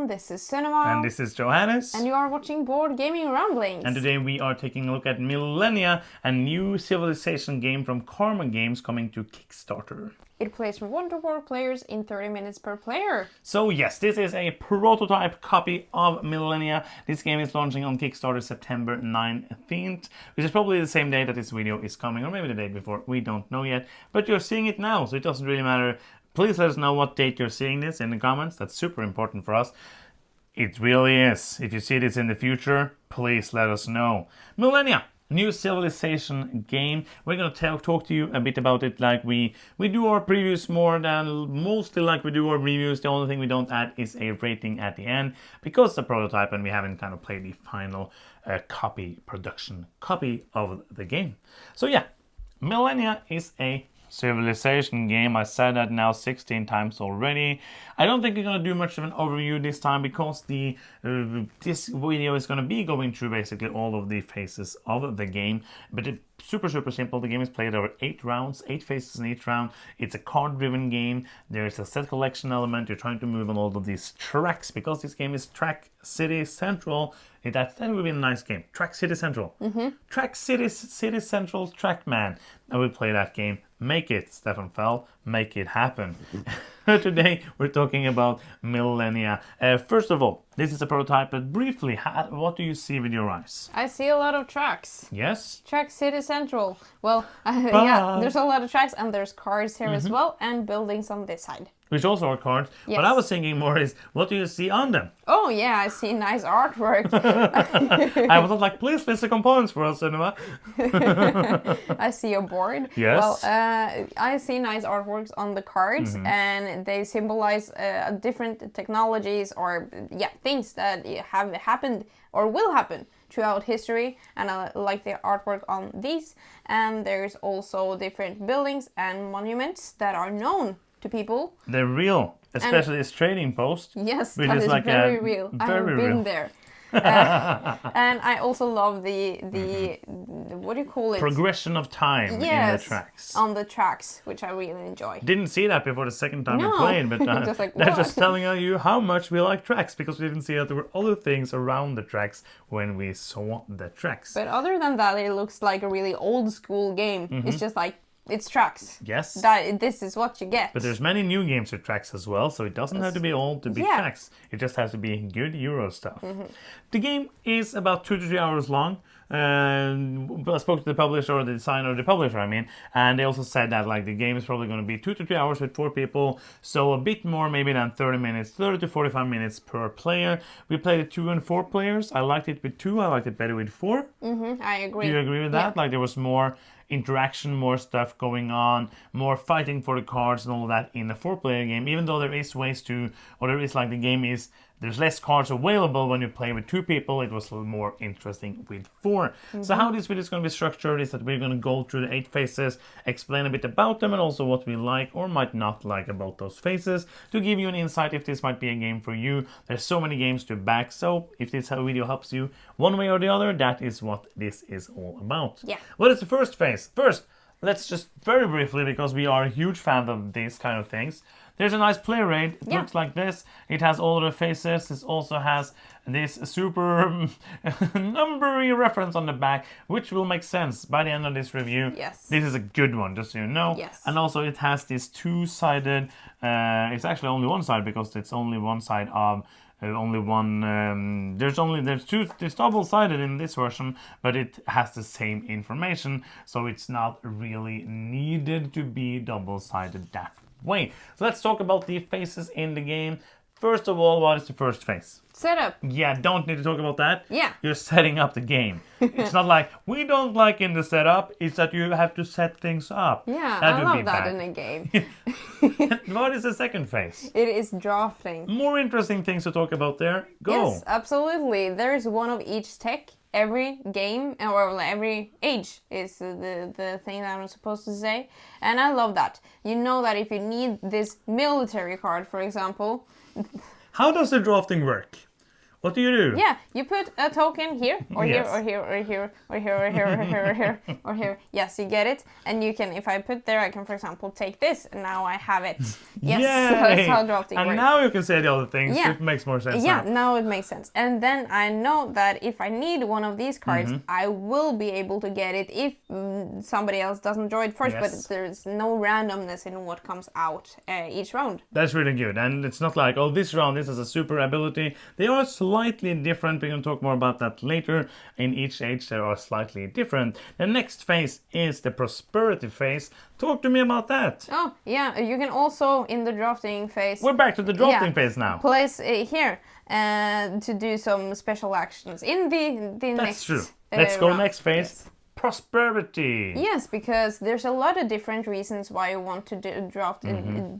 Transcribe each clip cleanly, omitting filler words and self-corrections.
this is Cinema. And this is Johannes. And you are watching Board Gaming Ramblings. And today we are taking a look at Millennia, a new civilization game from Karma Games coming to Kickstarter. It plays for 1 to 4 players in 30 minutes per player. So yes, this is a prototype copy of Millennia. This game is launching on Kickstarter September 19th, which is probably the same day that this video is coming, or maybe the day before, we don't know yet. But you're seeing it now, so it doesn't really matter. Please let us know what date you're seeing this in the comments. That's super important for us. It really is. If you see this in the future, please let us know. Millennia, new civilization game. We're going to talk to you a bit about it like we do our previews more than mostly like we do our reviews. The only thing we don't add is a rating at the end because it's a prototype and we haven't kind of played the final production copy of the game. So yeah, Millennia is a civilization game. I said that now 16 times already. I don't think we're going to do much of an overview this time because this video is going to be going through basically all of the phases of the game, but it's super simple. The game is played over 8 rounds, 8 phases in each round. It's a card driven game. There's a set collection element. You're trying to move on all of these tracks because this game is Track City Central. That would be a nice game. Track City Central. Track City Central Trackman. I will play that game. Make it, Stefan Fell. Make it happen. Today we're talking about Millennia. First of all, this is a prototype, but briefly, what do you see with your eyes? I see a lot of tracks. Yes? Track City Central. Well, yeah, there's a lot of tracks and there's cars here as well and buildings on this side. Which also are cards. Yes. But I was thinking more is, what do you see on them? Oh yeah, I see nice artwork. I was like, please list the components for us, Cinema. I see a board. Yes. Well, I see nice artworks on the cards and they symbolize different technologies or things that have happened or will happen throughout history, and I like the artwork on these. And there's also different buildings and monuments that are known to people. They're real, especially this trading post. Yes, which that is like very real. I have been there. And I also love the what do you call it? Progression of time in the tracks. On the tracks, which I really enjoy. Didn't see that before the second time we played, but that's just telling you how much we like tracks because we didn't see that there were other things around the tracks when we saw the tracks. But other than that, it looks like a really old school game. It's just like, it's tracks. Yes. This is what you get. But there's many new games with tracks as well, so it doesn't have to be old to be tracks. It just has to be good Euro stuff. The game is about 2 to 3 hours long. I spoke to the publisher, or the designer, the publisher, I mean, and they also said that like the game is probably going to be 2 to 3 hours with 4 people, so a bit more maybe than 30 minutes, 30 to 45 minutes per player. We played it 2 and 4 players. I liked it with 2. I liked it better with 4. I agree. Do you agree with that? Yeah. Like there was more interaction, more stuff going on, more fighting for the cards and all of that in a 4-player game, even though there is ways to, or there is like the game is, there's less cards available when you play with 2 people. It was a little more interesting with 4. So how this video is going to be structured is that we're going to go through the 8 phases, explain a bit about them and also what we like or might not like about those phases to give you an insight if this might be a game for you. There's so many games to back, so if this video helps you one way or the other, that is what this is all about. Yeah. What is the first phase? First, let's just very briefly, because we are a huge fan of these kind of things. There's a nice player rate. It looks like this. It has all the faces. It also has this super numbery reference on the back, which will make sense by the end of this review. Yes. This is a good one, just so you know. Yes. And also it has this 2-sided, it's actually only one side because it's only one side of only one, it's double-sided in this version, but it has the same information, so it's not really needed to be double-sided that way. So let's talk about the phases in the game. First of all, what is the first phase? Setup. Yeah, don't need to talk about that. Yeah. You're setting up the game. It's not like, we don't like in the setup, it's that you have to set things up. Yeah, that I would love be that bad. in a game. What is the second phase? It is drafting. More interesting things to talk about there. Go. Yes, absolutely. There is one of each tech. Every game, or every age is the thing that I'm supposed to say. And I love that. You know that if you need this military card, for example. How does the drafting work? What do you do? Yeah, you put a token here, or here, Yes. or here, or here, or here, or here, or here, or here, or here. Yes, you get it. And you can, if I put there, I can, for example, take this, and now I have it. Yes, that's how drafting And works. now you can say the other things. Yeah. It makes more sense Yeah, now. now it makes sense. And then I know that if I need one of these cards, I will be able to get it if somebody else doesn't draw it first, Yes. but there's no randomness in what comes out each round. That's really good. And it's not like, oh, this round, this is a super ability. They are slightly different. We're going to talk more about that later. In each age, they are slightly different. The next phase is the prosperity phase. Talk to me about that. Oh, yeah, you can also, in the drafting phase... We're back to the drafting phase now. Place here to do some special actions in the next... That's true. Let's go round. next phase. Yes. Prosperity. Yes, because there's a lot of different reasons why you want to draft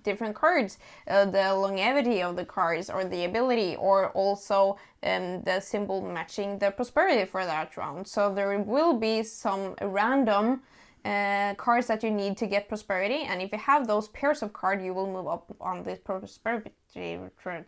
different cards. The longevity of the cards, or the ability, or also the symbol matching the prosperity for that round. So there will be some random cards that you need to get prosperity, and if you have those pairs of cards, you will move up on this prosperity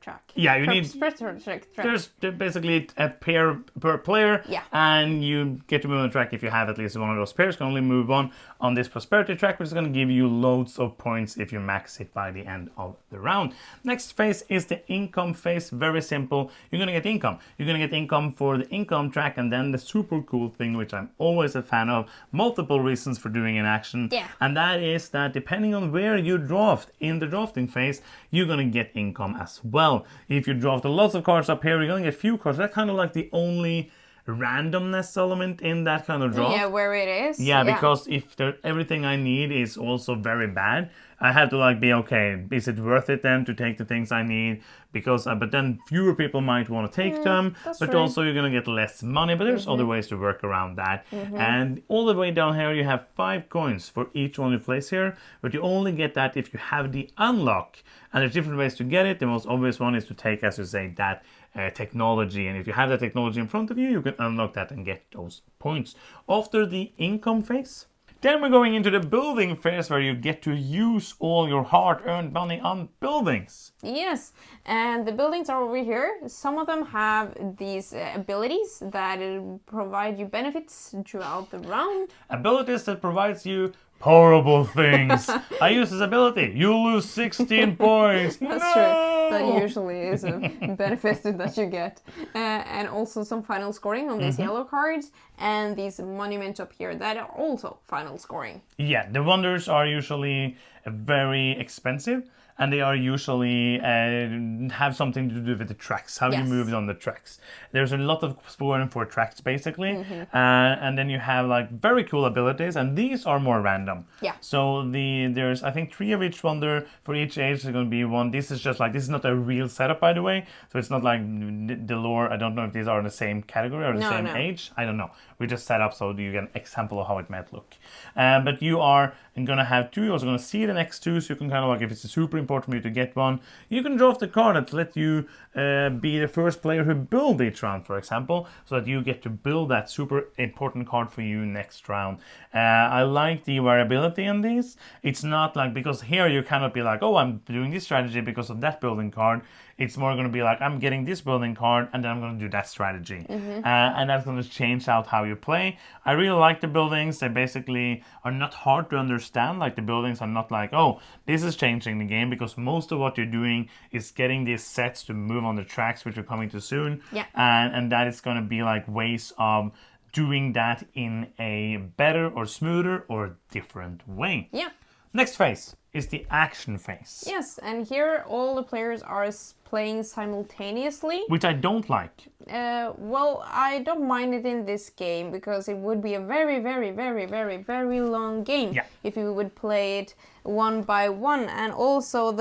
track. Yeah, you need... Prosperity track. There's basically a pair per player, Yeah. and you get to move on the track if you have at least one of those pairs. You can only move on this prosperity track, which is going to give you loads of points if you max it by the end of the round. Next phase is the income phase. Very simple. You're going to get income. You're going to get income for the income track, and then the super cool thing, which I'm always a fan of, multiple reasons for doing an action. Yeah. And that is that depending on where you draft in the drafting phase, you're going to get income as well. If you draft lots of cards up here, you're going to get few cards. That's kind of like the only randomness element in that kind of draft. Yeah, where it is. Yeah, because if everything I need is also very bad, I have to like be okay. Is it worth it then to take the things I need? Because but then fewer people might want to take them, but right. also you're gonna get less money. But there's other ways to work around that. And all the way down here, you have 5 coins for each one you place here, but you only get that if you have the unlock. And there's different ways to get it. The most obvious one is to take, as you say, that technology, and if you have that technology in front of you, you can unlock that and get those points. After the income phase, then we're going into the building phase, where you get to use all your hard-earned money on buildings. Yes, and the buildings are over here. Some of them have these abilities that provide you benefits throughout the round. Abilities that provides you horrible things. I use this ability. You lose 16 points. That's true. That usually is a benefit that you get. And also some final scoring on these yellow cards, and these monuments up here that are also final scoring. Yeah, the wonders are usually very expensive, and they are usually have something to do with the tracks, how you move on the tracks. There's a lot of scoring for tracks, basically, and then you have like very cool abilities, and these are more random. Yeah. So there's I think 3 of each wonder for each age. There's going to be one. This is just like, this is not a real setup, by the way. So it's not like the lore. I don't know if these are in the same category or the same age. I don't know. We just set up so you get an example of how it might look. But you are going to have 2. You're also going to see the next 2, so you can kind of like, if it's super important for you to get one, you can draft the card that lets you be the first player who build each round, for example, so that you get to build that super important card for you next round. I like the variability in these. It's not like, because here you cannot be like, oh, I'm doing this strategy because of that building card. It's more going to be like, I'm getting this building card and then I'm going to do that strategy. And that's going to change out how you play. I really like the buildings. They basically are not hard to understand. Like, the buildings are not like, oh, this is changing the game, because most of what you're doing is getting these sets to move on the tracks, which are coming to soon. Yeah. And that is going to be like ways of doing that in a better or smoother or different way. Yeah. Next phase is the action phase. Yes, and here all the players are playing simultaneously. Which I don't like. Well, I don't mind it in this game, because it would be a very, very, very, very, very long game if you would play it one by one. And also,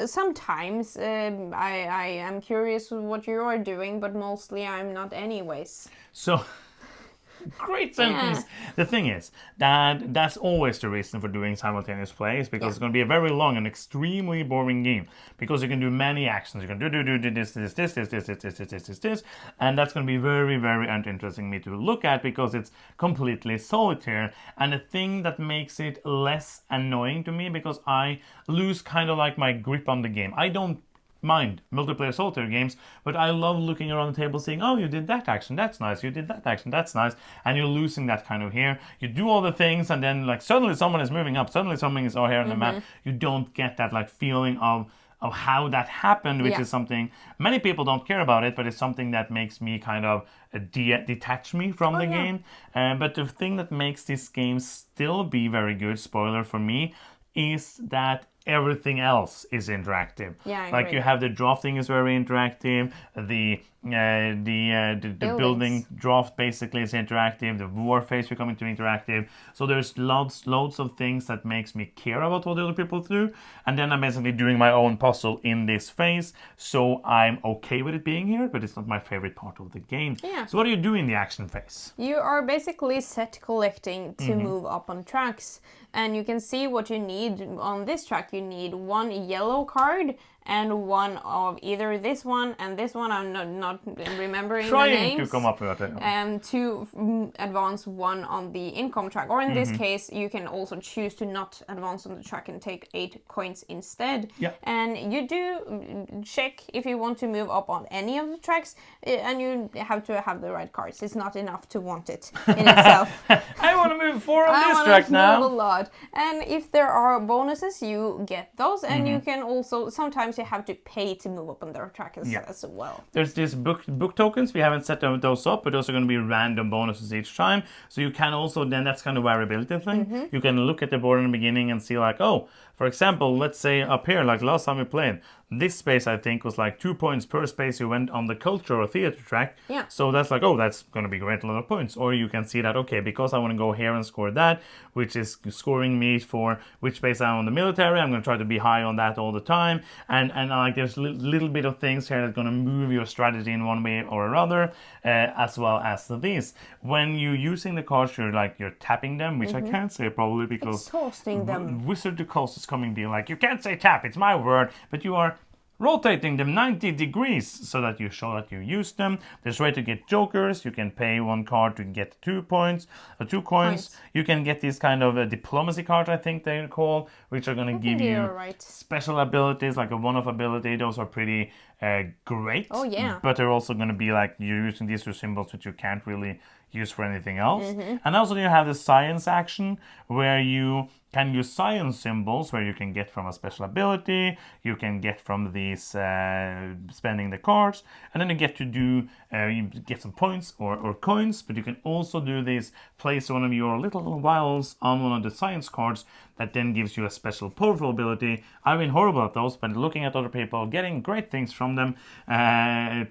sometimes I am curious what you are doing, but mostly I'm not anyways. So... Great sentence. Yeah. The thing is that that's always the reason for doing simultaneous play, is because it's going to be a very long and extremely boring game, because you can do many actions. You can do this, and that's going to be very, very uninteresting me to look at, because it's completely solitaire. And the thing that makes it less annoying to me, because I lose kind of like my grip on the game. I don't mind multiplayer solitaire games, but I love looking around the table saying, oh, you did that action, that's nice, you did that action, that's nice, and you're losing that kind of here. You do all the things and then like suddenly someone is moving up, suddenly something is here on the map. You don't get that like feeling of how that happened, which is something many people don't care about it, but it's something that makes me kind of detach me from the game. But the thing that makes this game still be very good, spoiler for me, is that everything else is interactive. Yeah, I like agree. you have the drafting is very interactive. The building draft basically is interactive. The War.Phase becoming too interactive. So there's loads of things that makes me care about what the other people do. And then I'm basically doing my own puzzle in this phase. So I'm okay with it being here, but it's not my favorite part of the game. Yeah. So what do you do in the action phase? You are basically set collecting to move up on tracks. And you can see what you need on this track. You need one yellow card and one of either this one and this one. I'm not remembering the names. Trying to come up with it. To advance one on the income track. Or in this case, you can also choose to not advance on the track and take 8 coins instead. Yeah. And you do check if you want to move up on any of the tracks, and you have to have the right cards. It's not enough to want it in itself. I want to move 4 on this track now. A lot. And if there are bonuses, you get those, and you can also sometimes you have to pay to move up on their track as well. There's these book tokens. We haven't set those up, but those are going to be random bonuses each time. So you can also then that's kind of variability thing. You can look at the board in the beginning and see like, oh, for example, let's say up here, like last time we played, this space I think was like 2 points per space you went on the culture or theater track. Yeah. So that's like, oh, that's going to be great, a lot of points. Or you can see that, okay, because I want to go here and score that, which is scoring me for which space I'm on the military, I'm going to try to be high on that all the time. And like there's little bit of things here that's going to move your strategy in one way or another, as well as these. When you're using the cards, you're tapping them, which I can't say probably because Exhausting them. Wizard of Coast is coming being like, you can't say tap, it's my word, but you are rotating them 90 degrees so that you show that you use them. There's a way to get jokers. You can pay 1 card to get 2 points, 2 coins. You can get these kind of diplomacy cards, I think they're called, which are going to give you special abilities, like a one-off ability. Those are pretty great. Oh, yeah. But they're also going to be like you're using these 2 symbols which you can't really use for anything else. And also you have the science action where you can use science symbols where you can get from a special ability, you can get from these spending the cards, and then you get to do you get some points or coins, but you can also do this, place one of your little vials on one of the science cards that then gives you a special powerful ability. I've been horrible at those, but looking at other people, getting great things from them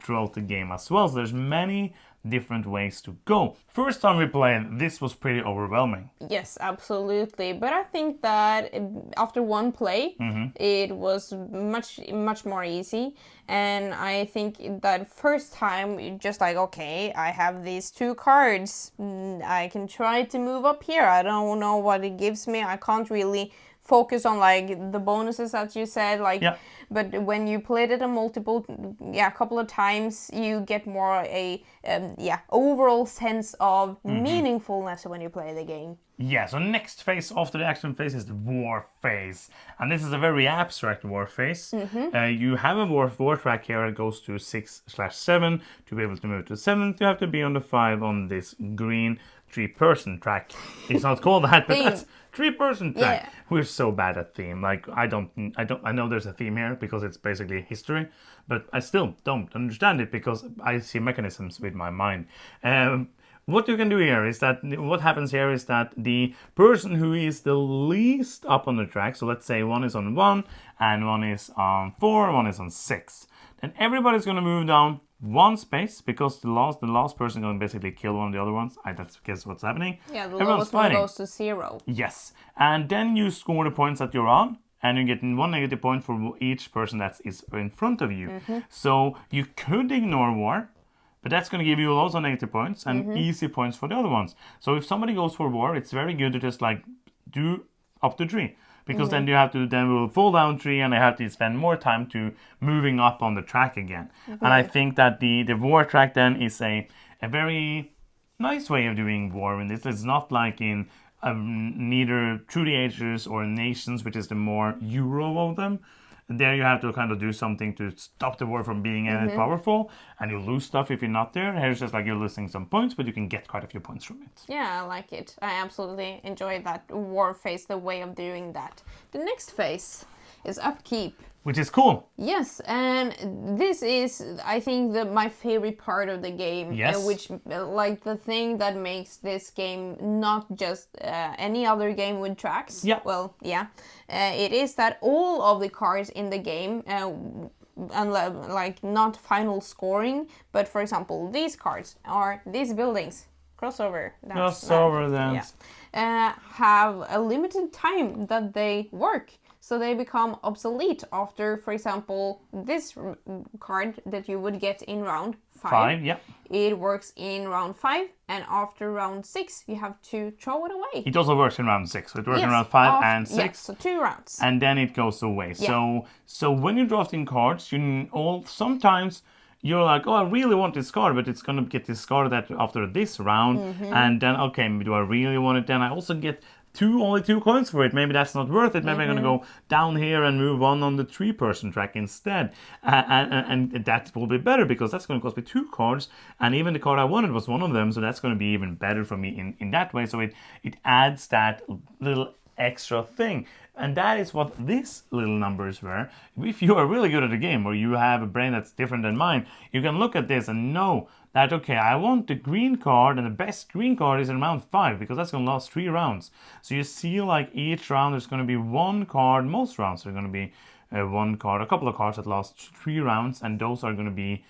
throughout the game as well. So there's many different ways to go. First time we played, this was pretty overwhelming. Yes, absolutely. But I think that after one play, it was much more easy. And I think that first time, you're just like, okay, I have these 2 cards. I can try to move up here. I don't know what it gives me. I can't really focus on like the bonuses that you said, like but when you played it a couple of times, you get more a overall sense of meaningfulness when you play the game. Yeah, so next phase after the action phase is the war phase. And this is a very abstract war phase. You have a war track here that goes to 6/7. To be able to move to 7th, you have to be on the 5 on this green 3-person track. It's not called that, but that's 3-person track. Yeah. We're so bad at theme. Like I know there's a theme here because it's basically history, but I still don't understand it because I see mechanisms with my mind. What you can do here is that what happens here is that the person who is the least up on the track, so let's say one is on 1 and one is on 4, one is on 6, then everybody's going to move down 1 space because the last person is going to basically kill one of the other ones. That's guess what's happening. Yeah, the lowest one goes to 0. Yes, and then you score the points that you're on. And you get 1 negative point for each person that is in front of you. So you could ignore war, but that's going to give you lots of negative points and easy points for the other ones. So if somebody goes for war, it's very good to just like do up to 3. Because then you have to, then we'll fall down 3 and I have to spend more time to moving up on the track again. And I think that the war track then is a very nice way of doing war. And this is not like in neither True the Ages or Nations, which is the more Euro of them. There you have to kind of do something to stop the war from being powerful, and you lose stuff if you're not there. Here's just like you're losing some points, but you can get quite a few points from it. Yeah, I like it. I absolutely enjoy that War.Phase, the way of doing that. The next phase is Upkeep. Which is cool. Yes, and this is, I think, my favorite part of the game. Yes. Which, like, the thing that makes this game not just any other game with tracks. Yeah. Well, yeah. It is that all of the cards in the game, like, not final scoring, but for example, these cards or these buildings, crossover. Crossover dance. Yeah. Have a limited time that they work. So they become obsolete after, for example, this card that you would get in round 5. Yeah. It works in round 5, and after round 6, you have to throw it away. It also works in round 6. So it works in round 5 and 6. Yeah, so 2 rounds. And then it goes away. Yeah. So when you're drafting cards, sometimes you're like, oh, I really want this card, but it's going to get discarded after this round. And then, okay, do I really want it? Then I also get only 2 coins for it. Maybe that's not worth it. Maybe I'm going to go down here and move on the 3-person track instead. And that will be better because that's going to cost me 2 cards. And even the card I wanted was one of them. So that's going to be even better for me in that way. So it adds that little extra thing. And that is what these little numbers were. If you are really good at the game or you have a brain that's different than mine, you can look at this and know that, okay, I want the green card, and the best green card is in round 5 because that's going to last 3 rounds. So you see, like, each round there's going to be 1 card. Most rounds there are going to be 1 card, a couple of cards that last 3 rounds, and those are going to be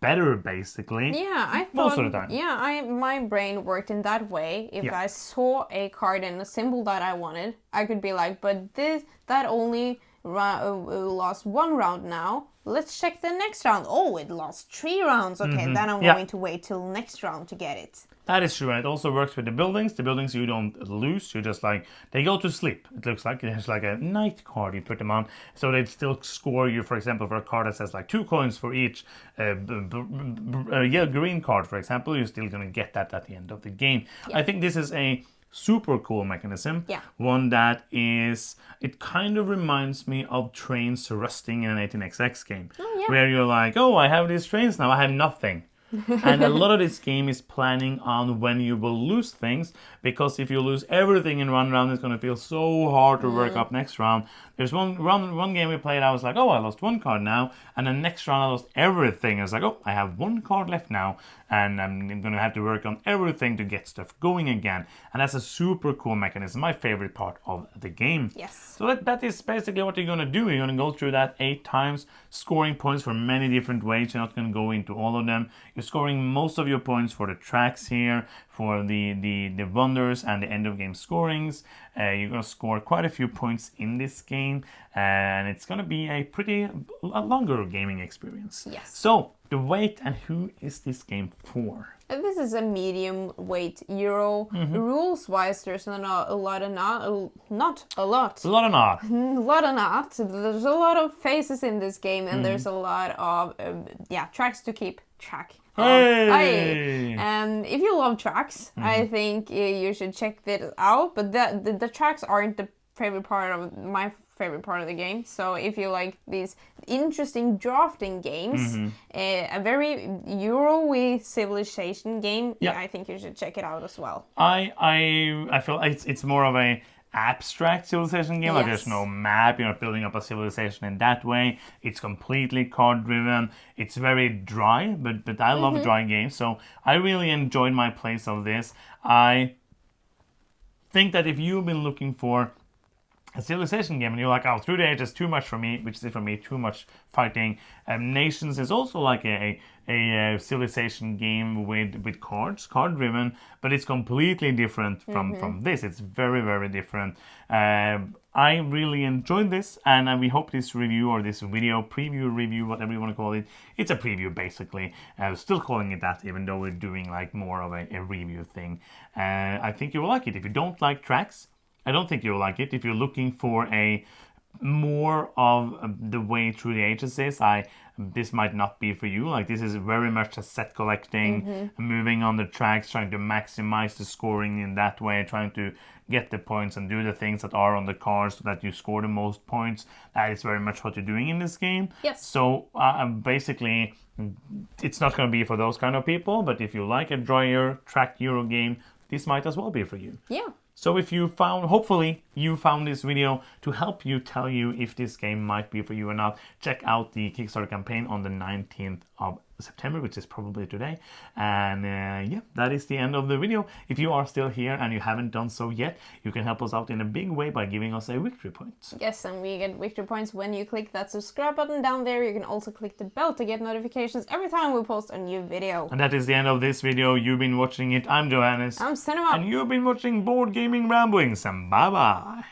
better, basically. Yeah, I thought. Most of the time. Yeah, my brain worked in that way. If I saw a card and a symbol that I wanted, I could be like, but that only lost 1 round now. Let's check the next round. Oh, it lost 3 rounds. Okay, then I'm going to wait till next round to get it. That is true, and it also works with the buildings. The buildings you don't lose, you just like, they go to sleep. It looks like it's like a night card you put them on, so they still score you, for example, for a card that says like 2 coins for each green card, for example, you're still going to get that at the end of the game. Yeah. I think this is a super cool mechanism. Yeah. One that is, it kind of reminds me of trains rusting in an 18xx game. Oh, yeah. Where you're like, oh, I have these trains now, I have nothing. And a lot of this game is planning on when you will lose things, because if you lose everything in 1 round, it's going to feel so hard to work up next round. There's one game we played, I was like, oh, I lost 1 card now, and the next round I lost everything. I was like, oh, I have 1 card left now, and I'm going to have to work on everything to get stuff going again. And that's a super cool mechanism, my favorite part of the game. Yes. So that is basically what you're going to do. You're going to go through that 8 times, scoring points for many different ways. You're not going to go into all of them. You're scoring most of your points for the tracks here, for the wonders and the end of game scorings. You're going to score quite a few points in this game, and it's going to be a longer gaming experience. Yes. So the weight, and who is this game for? This is a medium weight Euro. Rules wise, there's not a lot. There's a lot of phases in this game, and there's a lot of tracks to keep track. Hey! If you love tracks, I think you should check this out. But the tracks aren't the favorite part of my favorite part of the game. So if you like these interesting drafting games, a very Euro-y civilization game, I think you should check it out as well. I feel it's more of a abstract civilization game. Like there's no map, you're not building up a civilization in that way. It's completely card driven. It's very dry, but I love dry games, so I really enjoyed my plays of this. I think that if you've been looking for a civilization game and you're like, oh, Through the Ages is too much for me, which is for me too much fighting. Nations is also like a civilization game with cards, card driven, but it's completely different from this. It's very, very different. I really enjoyed this, and we hope this review or this video, preview review, whatever you want to call it, it's a preview basically. Still calling it that, even though we're doing like more of a review thing. I think you will like it. If you don't like tracks, I don't think you'll like it. If you're looking for a more of the way Through the Ages is, this might not be for you. Like, this is very much a set collecting, moving on the tracks, trying to maximize the scoring in that way, trying to get the points and do the things that are on the cards so that you score the most points. That is very much what you're doing in this game. Yes. So basically, it's not going to be for those kind of people, but if you like a drier track Euro game, this might as well be for you. Yeah. So if you hopefully you found this video to help you tell you if this game might be for you or not, check out the Kickstarter campaign on the 19th of September, which is probably today. And yeah, that is the end of the video. If you are still here and you haven't done so yet, you can help us out in a big way by giving us a victory point. Yes, and we get victory points when you click that subscribe button down there. You can also click the bell to get notifications every time we post a new video. And that is the end of this video. You've been watching it. I'm Johannes. I'm Cinema. And you've been watching Board Gaming Ramblings. And bye-bye.